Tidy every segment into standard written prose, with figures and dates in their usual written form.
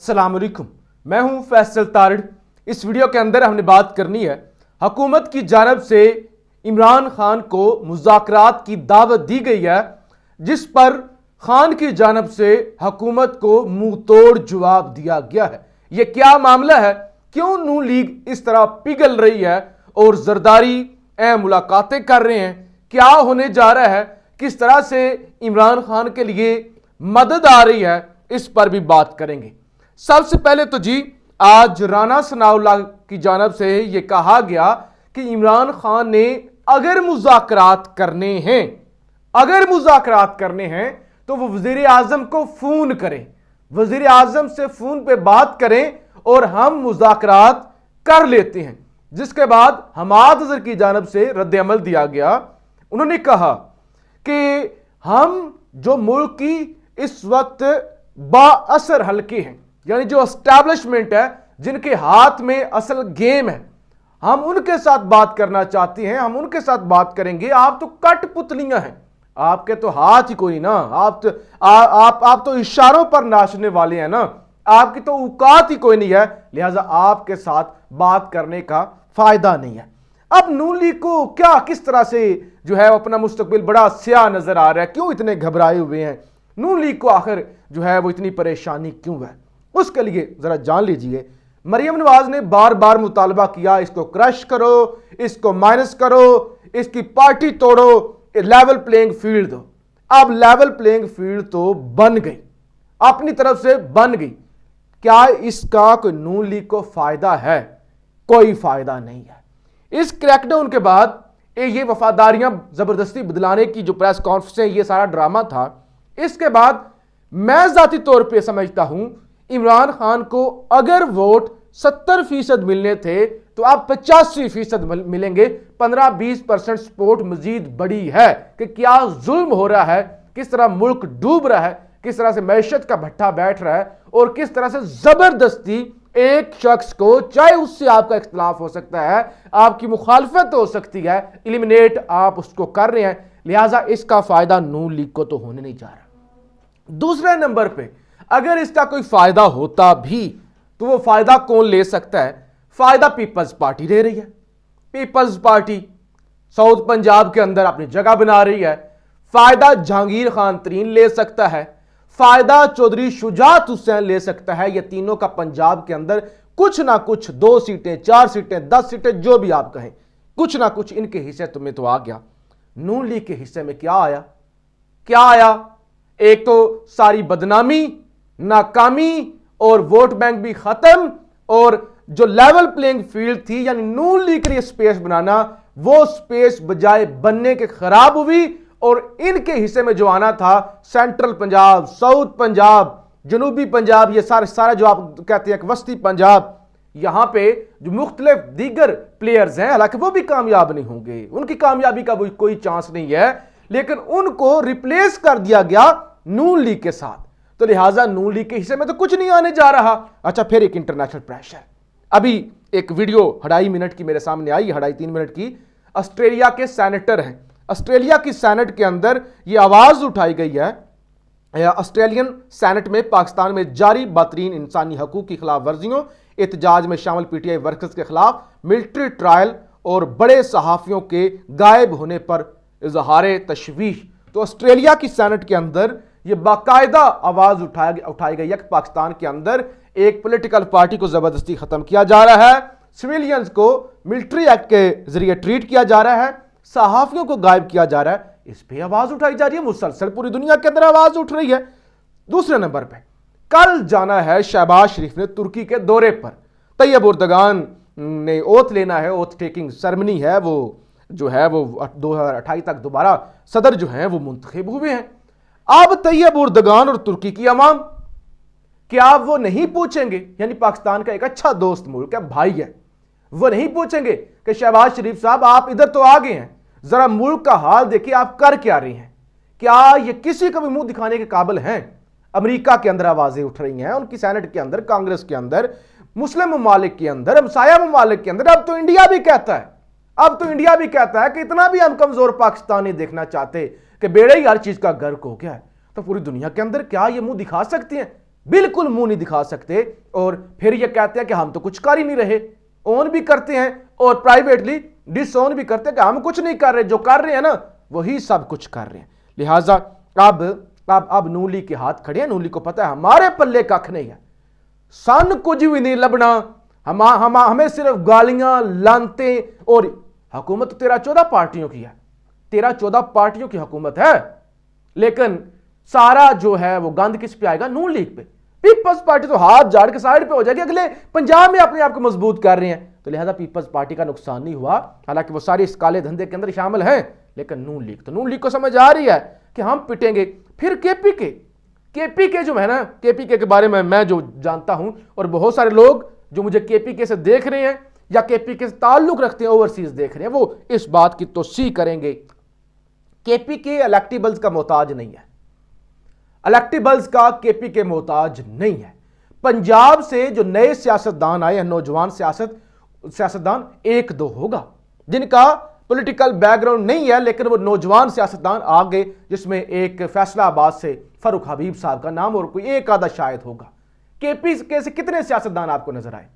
अस्सलाम वालेकुम, मैं हूं फैसल तारिड़। इस वीडियो के अंदर हमने बात करनी है हुकूमत की जानब से इमरान खान को मुज़ाकरात की दावत दी गई है, जिस पर खान की जानब से हुकूमत को मुंह तोड़ जवाब दिया गया है। यह क्या मामला है, क्यों नून लीग इस तरह पिघल रही है और जरदारी मुलाकातें कर रहे हैं, क्या होने जा रहा है, किस तरह से इमरान खान के लिए मदद आ रही है, इस पर भी बात करेंगे। सबसे पहले तो जी, आज राना सनाउल्लाह की जानब से यह कहा गया कि इमरान खान ने अगर मुज़ाकरात करने हैं तो वो वज़ीर आज़म को फोन करें, वज़ीर आज़म से फोन पे बात करें और हम मुज़ाकरात कर लेते हैं। जिसके बाद हमाद अज़हर की जानब से रद्द अमल दिया गया। उन्होंने कहा कि हम जो मुल्क की इस वक्त बाअसर हल्के हैं, यानी जो एस्टैब्लिशमेंट है, जिनके हाथ में असल गेम है, हम उनके साथ बात करना चाहते हैं, हम उनके साथ बात करेंगे। आप तो कठपुतलियां हैं, आपके तो हाथ ही कोई ना, आप तो इशारों पर नाचने वाले हैं ना, आपकी तो औकात ही कोई नहीं है, लिहाजा आपके साथ बात करने का फायदा नहीं है। अब नून लीग को क्या किस तरह से जो है अपना मुस्तकबिल बड़ा स्याह नजर आ रहा है, क्यों इतने घबराए हुए हैं, नून लीग को आखिर जो है वो इतनी परेशानी क्यों है, उसके लिए जरा जान लीजिए। मरियम नवाज ने बार बार मुतालबा किया, इसको क्रश करो, इसको माइनस करो, इसकी पार्टी तोड़ो, लेवल प्लेइंग फील्ड दो। अब लेवल प्लेइंग फील्ड तो बन गई, अपनी तरफ से बन गई। क्या इसका कोई नून लीग को फायदा है? कोई फायदा नहीं है। इस क्रैकडाउन के बाद ये वफादारियां जबरदस्ती बदलाने की जो प्रेस कॉन्फ्रेंस है, ये सारा ड्रामा था। इसके बाद मैं जाती तौर पे समझता हूं इमरान खान को अगर वोट 70% मिलने थे तो अब 85% मिलेंगे। 15-20% सपोर्ट मजीद बड़ी है कि क्या जुल्म हो रहा है, किस तरह मुल्क डूब रहा है, किस तरह से मैशत का भट्ठा बैठ रहा है और किस तरह से जबरदस्ती एक शख्स को, चाहे उससे आपका इख्तिलाफ हो सकता है, आपकी मुखालफत हो सकती है, एलिमिनेट आप उसको कर रहे हैं। लिहाजा इसका फायदा नून लीग को तो होने नहीं जा रहा। दूसरे नंबर पे अगर इसका कोई फायदा होता भी तो वो फायदा कौन ले सकता है? फायदा पीपल्स पार्टी ले रही है। पीपल्स पार्टी साउथ पंजाब के अंदर अपनी जगह बना रही है। फायदा जहांगीर खान तरीन ले सकता है, फायदा चौधरी शुजात हुसैन ले सकता है। ये तीनों का पंजाब के अंदर कुछ ना कुछ 2 सीटें, 4 सीटें, 10 सीटें, जो भी आप कहें, कुछ ना कुछ इनके हिस्से तुम्हें तो आ गया। नून लीग के हिस्से में क्या आया? क्या आया? एक तो सारी बदनामी, नाकामी और वोट बैंक भी खत्म, और जो लेवल प्लेइंग फील्ड थी यानी नून लीग के लिए स्पेस बनाना, वो स्पेस बजाय बनने के खराब हुई। और इनके हिस्से में जो आना था, सेंट्रल पंजाब, साउथ पंजाब, जनूबी पंजाब, ये सारा जो आप कहते हैं वस्ती पंजाब, यहां पे जो मुख्तलिफ दीगर प्लेयर्स हैं, हालांकि वो भी कामयाब नहीं होंगे, उनकी कामयाबी का कोई चांस नहीं है, लेकिन उनको रिप्लेस कर दिया गया नून लीग के साथ। तो लिहाजा नून लीग के हिस्से में तो कुछ नहीं आने जा रहा। अच्छा, फिर एक इंटरनेशनल प्रेशर। अभी एक वीडियो 2.5 मिनट की मेरे सामने आई, 2.5-3 मिनट की। ऑस्ट्रेलिया के सेनेटर हैं, ऑस्ट्रेलिया की सेनेट के अंदर यह आवाज उठाई गई है, ऑस्ट्रेलियन सेनेट में पाकिस्तान में जारी बदतरीन इंसानी हकूक की खिलाफ वर्जियों, एहतजाज में शामिल पीटीआई वर्कर्स के खिलाफ मिलिट्री ट्रायल और बड़े सहाफियों के गायब होने पर इजहार तशवीश। तो ऑस्ट्रेलिया की सेनेट के अंदर यह बाकायदा आवाज उठाई गई है कि पाकिस्तान के अंदर एक पॉलिटिकल पार्टी को जबरदस्ती खत्म किया जा रहा है, सिविलियंस को मिलिट्री एक्ट के जरिए ट्रीट किया जा रहा है, सहाफियों को गायब किया जा रहा है। इस पे आवाज उठाई जा रही है, मुसलसल पूरी दुनिया के अंदर आवाज उठ रही है। दूसरे नंबर पे कल जाना है शहबाज शरीफ ने तुर्की के दौरे पर। तैयब उर्दगान ने ओथ लेना है, ओथ टेकिंग सेरेमनी है, वो जो है वो 2028 तक दोबारा सदर जो है वो मुंतखब हुए हैं। अब तैयब उर्दगान और तुर्की की अवाम, क्या वो नहीं पूछेंगे, यानी पाकिस्तान का एक अच्छा दोस्त मुल्क है, भाई है, वो नहीं पूछेंगे कि शहबाज शरीफ साहब आप इधर तो आ गए हैं, जरा मुल्क का हाल देखिए, आप कर क्या रहे हैं? क्या ये किसी को भी मुंह दिखाने के काबिल हैं? अमेरिका के अंदर आवाजें उठ रही हैं, उनकी सेनेट के अंदर, कांग्रेस के अंदर, मुस्लिम ममालिक के अंदर, हमसाया ममालिक के अंदर। अब तो इंडिया भी कहता है कि इतना भी हम कमजोर पाकिस्तान नहीं देखना चाहते कि बेड़े ही हर चीज का गर्क हो गया है। तो पूरी दुनिया के अंदर क्या ये मुंह दिखा सकती हैं? बिल्कुल मुंह नहीं दिखा सकते और फिर ये कहते हैं कि हम तो कुछ कर ही नहीं रहे। ओन भी करते हैं और प्राइवेटली डिसओन भी करते हैं कि हम कुछ नहीं कर रहे, जो कर रहे हैं ना वही सब कुछ कर रहे हैं। लिहाजा अब नून लीग के हाथ खड़े हैं। नून लीग को पता है हमारे पल्ले कख नहीं है, सन कुछ भी नहीं लबना, हमें सिर्फ गालियां लानते। और हुकूमत 13-14 पार्टियों की है, 13-14 पार्टियों की हुकूमत है, लेकिन सारा जो है वो गंद किस पे आएगा? नून लीग पे। पीपल्स पार्टी तो हाथ झाड़ के साइड पे हो जाएगी, अगले पंजाब में अपने आप को मजबूत कर रहे हैं, तो लिहाजा पीपल्स पार्टी का नुकसान नहीं हुआ। हालांकि वो सारे इस काले धंधे के अंदर शामिल हैं, लेकिन नून लीग को समझ आ रही है कि हम पिटेंगे। फिर केपीके जो है ना, केपीके के बारे में मैं जो जानता हूं और बहुत सारे लोग जो मुझे केपीके से देख रहे हैं या केपीके से ताल्लुक रखते हैं, ओवरसीज देख रहे हैं, वो इस बात की तोसीह करेंगे। केपीके इलेक्टेबल्स का मोहताज नहीं है, इलेक्टेबल्स का केपीके मोहताज नहीं है। पंजाब से जो नए सियासतदान आए हैं, नौजवान सियासतदान 1-2 होगा जिनका पॉलिटिकल बैकग्राउंड नहीं है, लेकिन वो नौजवान सियासतदान आ गए, जिसमें एक फैसलाबाद से फरूक हबीब साहब का नाम और कोई एक आधा शायद होगा। केपीके से कितने सियासतदान आपको नजर आए?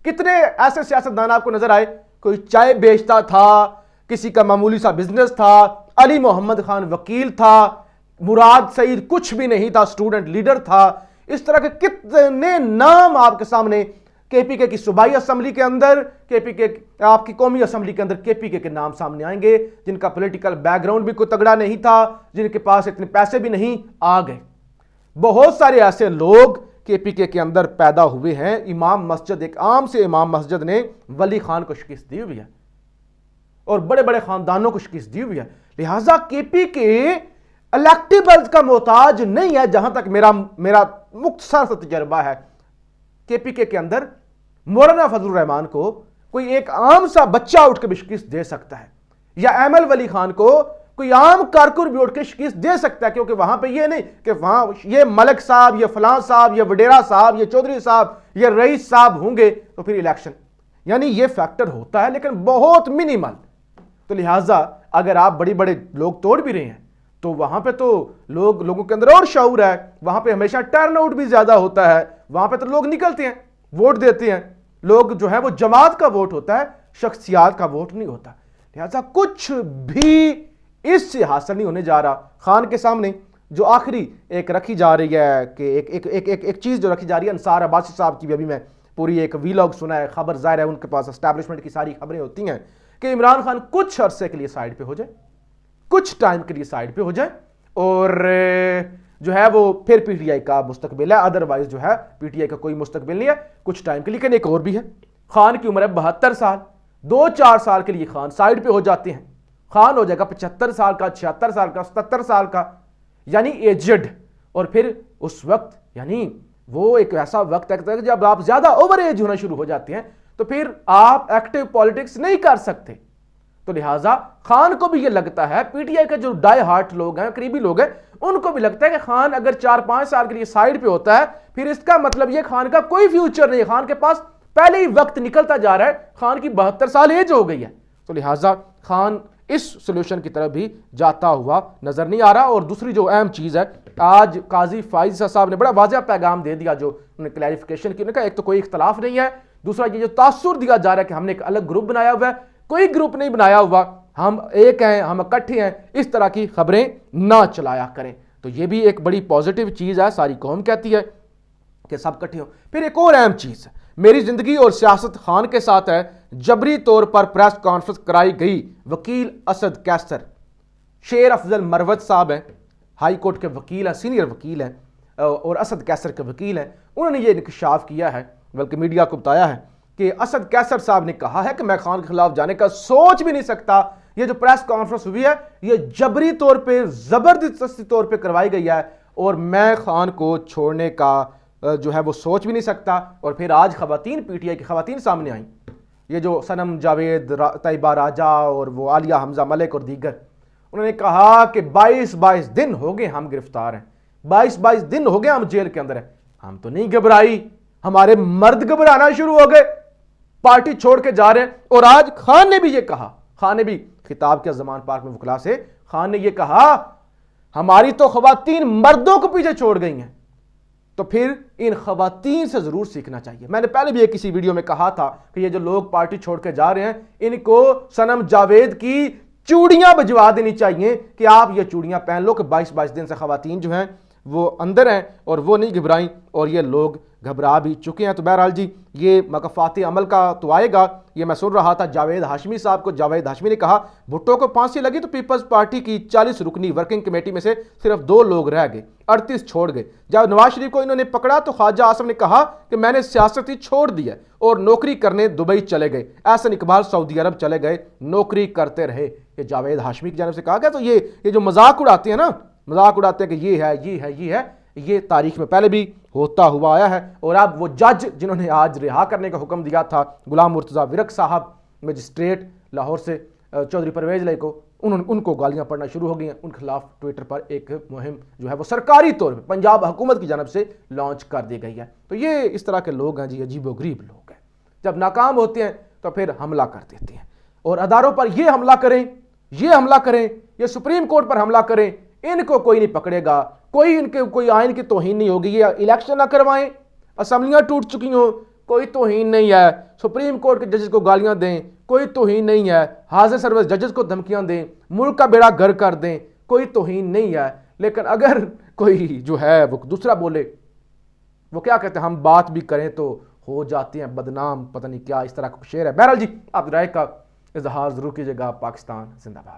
कितने ऐसे सियासतदान आपको नजर आए? कोई चाय बेचता था, किसी का मामूली सा बिजनेस था, अली मोहम्मद खान वकील था, मुराद सईद कुछ भी नहीं था, स्टूडेंट लीडर था। इस तरह के कितने नाम आपके सामने केपीके की सूबाई असेंबली के अंदर, केपीके आपकी कौमी असेंबली के अंदर केपीके के नाम सामने आएंगे, जिनका पॉलिटिकल बैकग्राउंड भी कोई तगड़ा नहीं था, जिनके पास इतने पैसे भी नहीं, आ गए। बहुत सारे ऐसे लोग केपीके के अंदर पैदा हुए हैं। इमाम मस्जिद, एक आम से इमाम मस्जिद ने वली खान को शिकस्त दी हुई है और बड़े बड़े खानदानों को शिकस्त दी हुई है। लिहाजा केपीके इलेक्टेबल्स का मोहताज नहीं है। जहां तक मेरा मुख्तसर सा तजर्बा है, केपीके के अंदर मौलाना फजलुर रहमान को कोई एक आम सा बच्चा उठ के भी शिकस्त दे सकता है, या एमएल वली खान को कोई आम कारकुन भी उठ के शिकस्त दे सकता है, क्योंकि वहां पे ये नहीं कि वहां ये मलक साहब, ये फलां साहब, ये वडेरा साहब, ये चौधरी साहब, ये रईस साहब होंगे तो फिर इलेक्शन, यानी ये फैक्टर होता है लेकिन बहुत मिनिमल। तो लिहाजा अगर आप बड़ी बड़े लोग तोड़ भी रहे हैं तो वहां पे तो लोगों के अंदर और शऊर है, वहां पे हमेशा टर्नआउट भी ज्यादा होता है, वहां पे तो लोग निकलते हैं, वोट देते हैं। लोग जो है वो जमात का वोट होता है, शख्सियात का वोट नहीं होता। लिहाजा कुछ भी इससे हासिल नहीं होने जा रहा। खान के सामने जो आखिरी एक रखी जा रही है कि एक चीज जो रखी जा रही है, अंसार अब्बासी साहब की भी अभी मैं पूरी एक वीलॉग सुना है, खबर जाहिर है उनके पास एस्टैब्लिशमेंट की सारी खबरें होती हैं कि इमरान खान कुछ अरसे के लिए साइड पे हो जाए, कुछ टाइम के लिए साइड पे हो जाए, और जो है वो फिर पीटीआई का मुस्तकबिल है, अदरवाइज जो है पीटीआई का कोई मुस्तकबिल नहीं है कुछ टाइम के लिए। लेकिन एक और भी है, खान की उम्र है 72 साल, 2-4 साल के लिए खान साइड पे हो जाते हैं। खान हो जाएगा 75 साल का, 76 साल का, 77 साल का, यानी एजेड। और फिर उस वक्त यानी वो एक ऐसा वक्त है जब आप ज्यादा ओवर एज होना शुरू हो जाते हैं, तो फिर आप एक्टिव पॉलिटिक्स नहीं कर सकते। तो लिहाजा खान को भी ये लगता है, पीटीआई के जो डाई हार्ट लोग हैं, करीबी लोग हैं, उनको भी लगता है कि खान अगर 4-5 साल के लिए साइड पे होता है, फिर इसका मतलब ये खान का कोई फ्यूचर नहीं है, खान के पास पहले ही वक्त निकलता जा रहा है, खान की 72 साल एज हो गई है। तो लिहाजा खान इस सोल्यूशन की तरफ भी जाता हुआ नजर नहीं आ रहा। और दूसरी जो अहम चीज है, आज काजी फाइज साहब ने बड़ा वाज़ेह पैगाम दे दिया, जो उन्होंने क्लैरिफिकेशन की, उन्होंने कहा एक तो कोई इख्तलाफ नहीं है, दूसरा ये जो तासुर दिया जा रहा है कि हमने एक अलग ग्रुप बनाया हुआ है, कोई ग्रुप नहीं बनाया हुआ, हम एक हैं, हम इकट्ठे हैं, इस तरह की खबरें ना चलाया करें। तो ये भी एक बड़ी पॉजिटिव चीज है, सारी कौम कहती है कि सब इकट्ठे हो। फिर एक और अहम चीज, मेरी जिंदगी और सियासत खान के साथ है, जबरी तौर पर प्रेस कॉन्फ्रेंस कराई गई, वकील असद कैसर, शेर अफजल मरवत साहब हैं, हाई कोर्ट के वकील हैं, सीनियर वकील हैं और असद कैसर के वकील हैं, उन्होंने ये इंकशाफ किया है, बल्कि मीडिया को बताया है कि असद कैसर साहब ने कहा है कि मैं खान के खिलाफ जाने का सोच भी नहीं सकता। ये जो प्रेस कॉन्फ्रेंस हुई है ये जबरी तौर पे, जबरदस्ती तौर पे करवाई गई है और मैं खान को छोड़ने का जो है वो सोच भी नहीं सकता। और फिर आज खवातीन, पीटीआई की खवातीन सामने आई, ये जो सनम जावेद, तैयबा राजा और वो आलिया हमजा मलिक और दीगर, उन्होंने कहा कि 22 दिन हो गए हम गिरफ्तार हैं, 22 दिन हो गए हम जेल के अंदर हैं, हम तो नहीं घबराई, हमारे मर्द घबराना शुरू हो गए, पार्टी छोड़ के जा रहे हैं। और आज खान ने भी ये कहा, खान ने भी खिताब किया ज़मान पार्क में वकला से, खान ने ये कहा हमारी तो खवातीन मर्दों को पीछे छोड़ गई हैं, तो फिर इन खवातीन से ज़रूर सीखना चाहिए। मैंने पहले भी एक किसी वीडियो में कहा था कि ये जो लोग पार्टी छोड़ के जा रहे हैं, इनको सनम जावेद की चूड़ियां बजवा देनी चाहिए कि आप ये चूड़ियां पहन लो कि 22-22 दिन से खवातीन जो हैं वो अंदर हैं और वो नहीं घबराई, और ये लोग घबरा भी चुके हैं। तो बहरहाल जी, ये मकफ़ाती अमल का तो आएगा। ये मैं सुन रहा था जावेद हाशमी साहब को, जावेद हाशमी ने कहा भुट्टो को फांसी लगी तो पीपल्स पार्टी की 40 रुकनी वर्किंग कमेटी में से सिर्फ 2 लोग रह गए, 38 छोड़ गए। जब नवाज शरीफ को इन्होंने पकड़ा तो ख्वाजा आसम ने कहा कि मैंने सियासत ही छोड़ दी है और नौकरी करने दुबई चले गए। एहसन इकबाल सऊदी अरब चले गए, नौकरी करते रहे। ये जावेद हाशमी की जानब से कहा गया। तो ये जो मजाक उड़ाते हैं ना, मजाक उड़ाते हैं कि ये है, ये है, ये है, ये तारीख में पहले भी होता हुआ आया है। और अब वो जज जिन्होंने आज रिहा करने का हुक्म दिया था गुलाम मुर्तज़ा विरक साहब, मजिस्ट्रेट लाहौर से, चौधरी परवेज लाई को, उनको गालियां पड़ना शुरू हो गई हैं। उनके खिलाफ ट्विटर पर एक मुहिम जो है वो सरकारी तौर पर पंजाब हुकूमत की जानब से लॉन्च कर दी गई है। तो ये इस तरह के लोग हैं जी, अजीबोगरीब लोग हैं। जब नाकाम होते हैं तो फिर हमला कर देते हैं, और अदारों पर ये हमला करें, ये हमला करें, ये सुप्रीम कोर्ट पर हमला करें, इनको कोई नहीं पकड़ेगा, कोई आइन की तौहीन नहीं होगी। ये इलेक्शन ना करवाएं, असम्बलियां टूट चुकी हों, कोई तौहीन नहीं है। सुप्रीम कोर्ट के जजेस को गालियां दें, कोई तौहीन नहीं है। हाजिर सर्विस जजेस को धमकियां दें, मुल्क का बेड़ा गर्क कर दें, कोई तौहीन नहीं है। लेकिन अगर कोई जो है वो दूसरा बोले, वो क्या कहते हैं, हम बात भी करें तो हो जाते हैं बदनाम, पता नहीं क्या इस तरह का शेर है। बहरहाल जी, आप राय का इजहार जरूर कीजिएगा। पाकिस्तान जिंदाबाद।